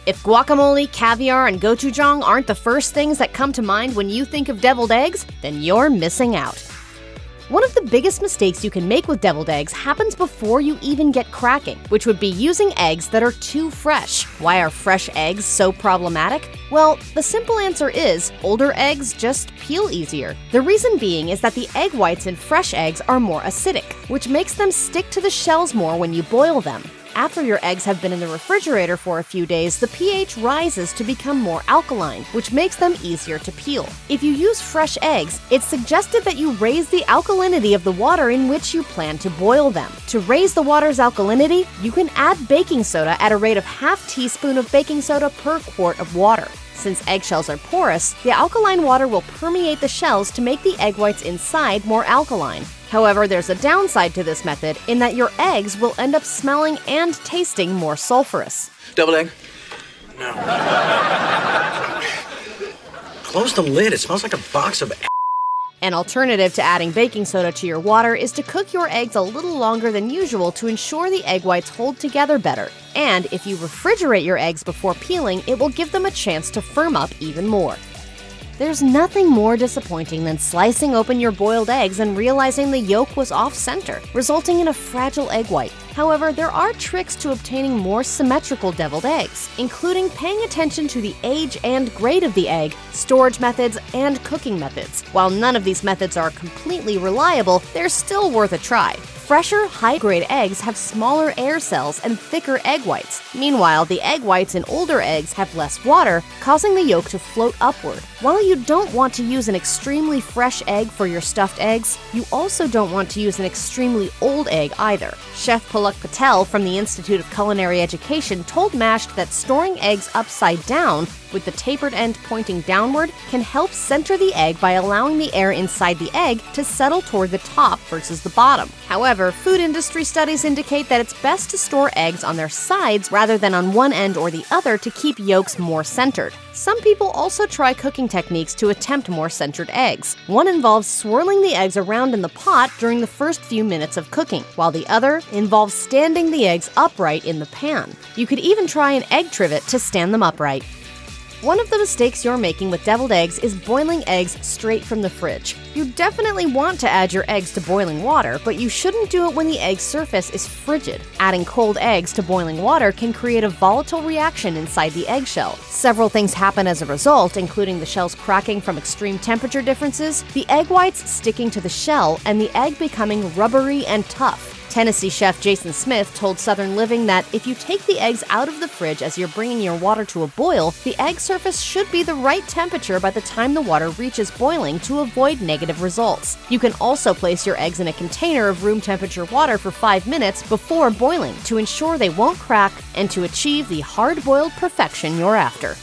If guacamole, caviar, and gochujang aren't the first things that come to mind when you think of deviled eggs, then you're missing out. One of the biggest mistakes you can make with deviled eggs happens before you even get cracking, which would be using eggs that are too fresh. Why are fresh eggs so problematic? Well, the simple answer is older eggs just peel easier. The reason being is that the egg whites in fresh eggs are more acidic, which makes them stick to the shells more when you boil them. After your eggs have been in the refrigerator for a few days, the pH rises to become more alkaline, which makes them easier to peel. If you use fresh eggs, it's suggested that you raise the alkalinity of the water in which you plan to boil them. To raise the water's alkalinity, you can add baking soda at a rate of half teaspoon of baking soda per quart of water. Since eggshells are porous, the alkaline water will permeate the shells to make the egg whites inside more alkaline. However, there's a downside to this method in that your eggs will end up smelling and tasting more sulfurous. Deviled egg? No. Close the lid. It smells like a box of An alternative to adding baking soda to your water is to cook your eggs a little longer than usual to ensure the egg whites hold together better. And if you refrigerate your eggs before peeling, it will give them a chance to firm up even more. There's nothing more disappointing than slicing open your boiled eggs and realizing the yolk was off-center, resulting in a fragile egg white. However, there are tricks to obtaining more symmetrical deviled eggs, including paying attention to the age and grade of the egg, storage methods, and cooking methods. While none of these methods are completely reliable, they're still worth a try. Fresher, high-grade eggs have smaller air cells and thicker egg whites. Meanwhile, the egg whites in older eggs have less water, causing the yolk to float upward. While you don't want to use an extremely fresh egg for your stuffed eggs, you also don't want to use an extremely old egg either. Chef Palak Patel from the Institute of Culinary Education told Mashed that storing eggs upside down, with the tapered end pointing downward, can help center the egg by allowing the air inside the egg to settle toward the top versus the bottom. However, food industry studies indicate that it's best to store eggs on their sides rather than on one end or the other to keep yolks more centered. Some people also try cooking techniques to attempt more centered eggs. One involves swirling the eggs around in the pot during the first few minutes of cooking, while the other involves standing the eggs upright in the pan. You could even try an egg trivet to stand them upright. One of the mistakes you're making with deviled eggs is boiling eggs straight from the fridge. You definitely want to add your eggs to boiling water, but you shouldn't do it when the egg surface is frigid. Adding cold eggs to boiling water can create a volatile reaction inside the eggshell. Several things happen as a result, including the shells cracking from extreme temperature differences, the egg whites sticking to the shell, and the egg becoming rubbery and tough. Tennessee chef Jason Smith told Southern Living that if you take the eggs out of the fridge as you're bringing your water to a boil, the egg surface should be the right temperature by the time the water reaches boiling to avoid negative results. You can also place your eggs in a container of room temperature water for 5 minutes before boiling to ensure they won't crack and to achieve the hard-boiled perfection you're after.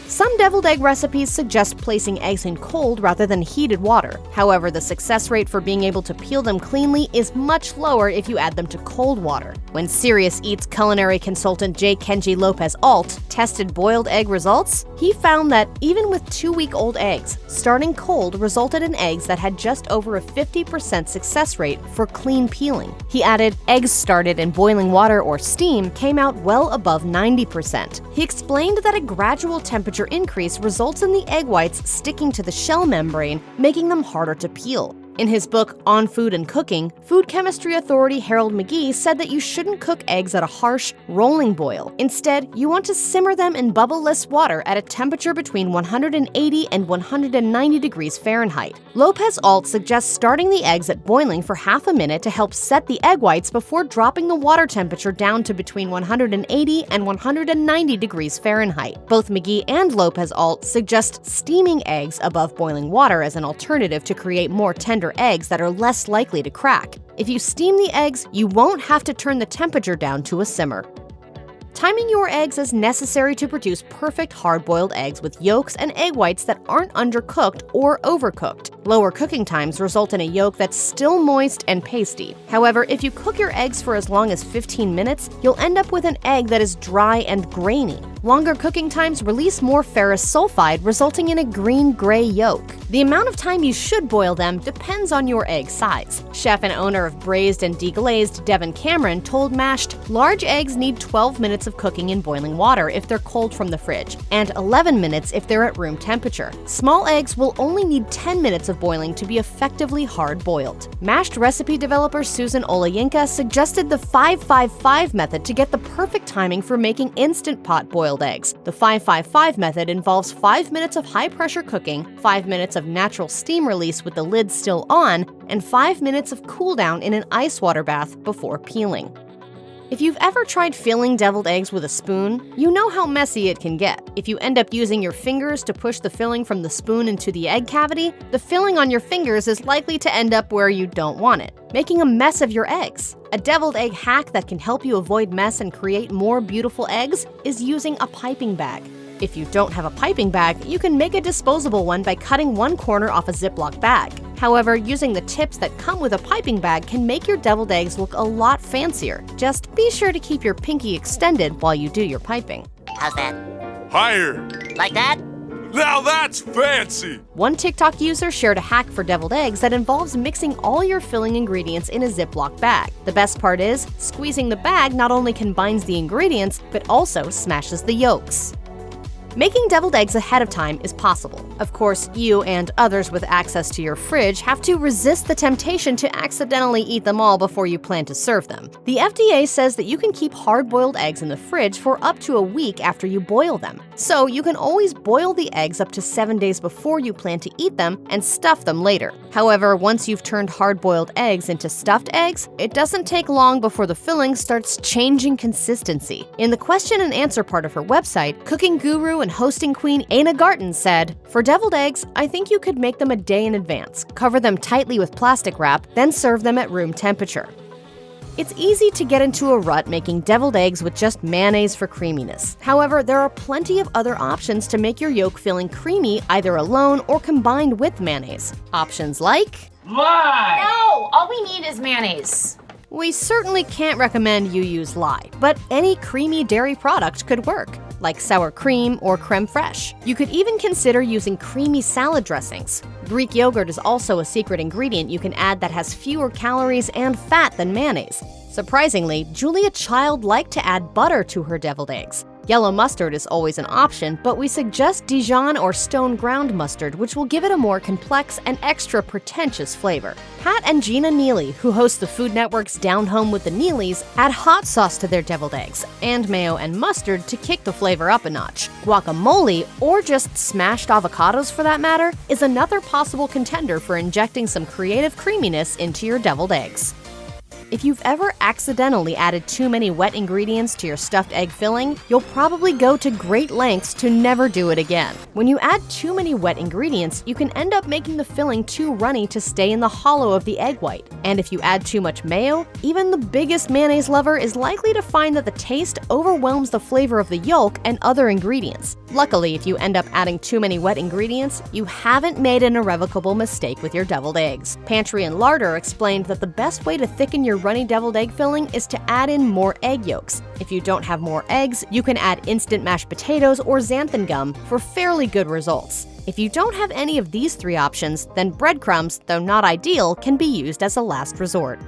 Some deviled egg recipes suggest placing eggs in cold rather than heated water. However, the success rate for being able to peel them cleanly is much lower if you add them to cold water. When Serious Eats culinary consultant J. Kenji Lopez-Alt tested boiled egg results, he found that even with 2-week-old eggs, starting cold resulted in eggs that had just over a 50% success rate for clean peeling. He added, eggs started in boiling water or steam came out well above 90%. He explained that a gradual temperature increase results in the egg whites sticking to the shell membrane, making them harder to peel. In his book, On Food and Cooking, food chemistry authority Harold McGee said that you shouldn't cook eggs at a harsh, rolling boil. Instead, you want to simmer them in bubble-less water at a temperature between 180 and 190 degrees Fahrenheit. Lopez-Alt suggests starting the eggs at boiling for half a minute to help set the egg whites before dropping the water temperature down to between 180 and 190 degrees Fahrenheit. Both McGee and Lopez-Alt suggest steaming eggs above boiling water as an alternative to create more tender eggs that are less likely to crack. If you steam the eggs, you won't have to turn the temperature down to a simmer. Timing your eggs is necessary to produce perfect hard-boiled eggs with yolks and egg whites that aren't undercooked or overcooked. Lower cooking times result in a yolk that's still moist and pasty. However, if you cook your eggs for as long as 15 minutes, you'll end up with an egg that is dry and grainy. Longer cooking times release more ferrous sulfide, resulting in a green-gray yolk. The amount of time you should boil them depends on your egg size. Chef and owner of Braised and Deglazed, Devin Cameron, told Mashed, large eggs need 12 minutes of cooking in boiling water if they're cold from the fridge, and 11 minutes if they're at room temperature. Small eggs will only need 10 minutes of boiling to be effectively hard-boiled. Mashed recipe developer Susan Olayinka suggested the 5-5-5 method to get the perfect timing for making instant pot-boiled eggs. The 5-5-5 method involves 5 minutes of high-pressure cooking, 5 minutes of natural steam release with the lid still on, and 5 minutes of cool down in an ice water bath before peeling. If you've ever tried filling deviled eggs with a spoon, you know how messy it can get. If you end up using your fingers to push the filling from the spoon into the egg cavity, the filling on your fingers is likely to end up where you don't want it, making a mess of your eggs. A deviled egg hack that can help you avoid mess and create more beautiful eggs is using a piping bag. If you don't have a piping bag, you can make a disposable one by cutting one corner off a Ziploc bag. However, using the tips that come with a piping bag can make your deviled eggs look a lot fancier. Just be sure to keep your pinky extended while you do your piping. How's that? Higher. Like that? Now that's fancy! One TikTok user shared a hack for deviled eggs that involves mixing all your filling ingredients in a Ziploc bag. The best part is, squeezing the bag not only combines the ingredients, but also smashes the yolks. Making deviled eggs ahead of time is possible. Of course, you and others with access to your fridge have to resist the temptation to accidentally eat them all before you plan to serve them. The FDA says that you can keep hard-boiled eggs in the fridge for up to a week after you boil them. So you can always boil the eggs up to 7 days before you plan to eat them and stuff them later. However, once you've turned hard-boiled eggs into stuffed eggs, it doesn't take long before the filling starts changing consistency. In the question and answer part of her website, cooking guru and hosting queen Aina Garten said, "For deviled eggs, I think you could make them a day in advance, cover them tightly with plastic wrap, then serve them at room temperature." It's easy to get into a rut making deviled eggs with just mayonnaise for creaminess. However, there are plenty of other options to make your yolk filling creamy either alone or combined with mayonnaise. Options like... Lye! No, all we need is mayonnaise. We certainly can't recommend you use lye, but any creamy dairy product could work, like sour cream or creme fraiche. You could even consider using creamy salad dressings. Greek yogurt is also a secret ingredient you can add that has fewer calories and fat than mayonnaise. Surprisingly, Julia Child liked to add butter to her deviled eggs. Yellow mustard is always an option, but we suggest Dijon or stone ground mustard, which will give it a more complex and extra pretentious flavor. Pat and Gina Neely, who host the Food Network's Down Home with the Neelys, add hot sauce to their deviled eggs, and mayo and mustard to kick the flavor up a notch. Guacamole, or just smashed avocados for that matter, is another possible contender for injecting some creative creaminess into your deviled eggs. If you've ever accidentally added too many wet ingredients to your stuffed egg filling, you'll probably go to great lengths to never do it again. When you add too many wet ingredients, you can end up making the filling too runny to stay in the hollow of the egg white. And if you add too much mayo, even the biggest mayonnaise lover is likely to find that the taste overwhelms the flavor of the yolk and other ingredients. Luckily, if you end up adding too many wet ingredients, you haven't made an irrevocable mistake with your deviled eggs. Pantry and Larder explained that the best way to thicken your runny deviled egg filling is to add in more egg yolks. If you don't have more eggs, you can add instant mashed potatoes or xanthan gum for fairly good results. If you don't have any of these three options, then breadcrumbs, though not ideal, can be used as a last resort.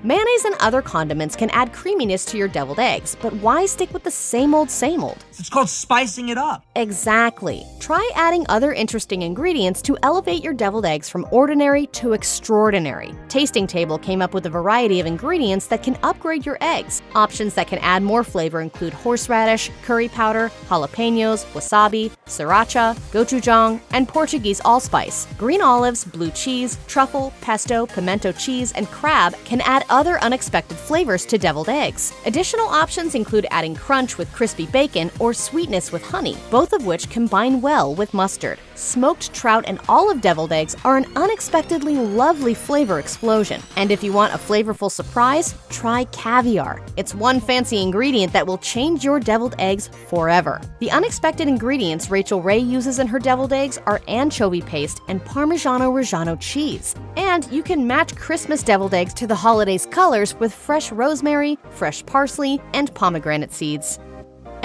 Mayonnaise and other condiments can add creaminess to your deviled eggs, but why stick with the same old same old? It's called spicing it up. Exactly. Try adding other interesting ingredients to elevate your deviled eggs from ordinary to extraordinary. Tasting Table came up with a variety of ingredients that can upgrade your eggs. Options that can add more flavor include horseradish, curry powder, jalapenos, wasabi, sriracha, gochujang, and Portuguese allspice. Green olives, blue cheese, truffle, pesto, pimento cheese, and crab can add other unexpected flavors to deviled eggs. Additional options include adding crunch with crispy bacon or sweetness with honey, both of which combine well with mustard. Smoked trout and olive deviled eggs are an unexpectedly lovely flavor explosion. And if you want a flavorful surprise, try caviar. It's one fancy ingredient that will change your deviled eggs forever. The unexpected ingredients Rachel Ray uses in her deviled eggs are anchovy paste and Parmigiano Reggiano cheese. And you can match Christmas deviled eggs to the holidays' colors with fresh rosemary, fresh parsley, and pomegranate seeds.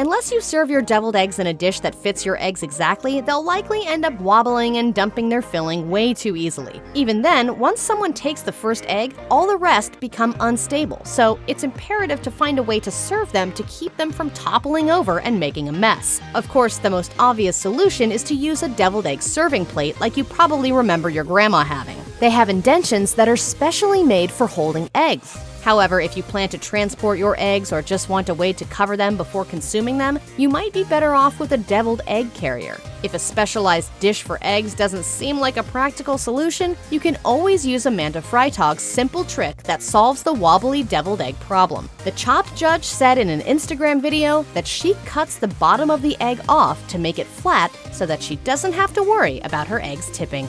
Unless you serve your deviled eggs in a dish that fits your eggs exactly, they'll likely end up wobbling and dumping their filling way too easily. Even then, once someone takes the first egg, all the rest become unstable, so it's imperative to find a way to serve them to keep them from toppling over and making a mess. Of course, the most obvious solution is to use a deviled egg serving plate like you probably remember your grandma having. They have indentions that are specially made for holding eggs. However, if you plan to transport your eggs or just want a way to cover them before consuming them, you might be better off with a deviled egg carrier. If a specialized dish for eggs doesn't seem like a practical solution, you can always use Amanda Freitag's simple trick that solves the wobbly deviled egg problem. The Chopped Judge said in an Instagram video that she cuts the bottom of the egg off to make it flat so that she doesn't have to worry about her eggs tipping.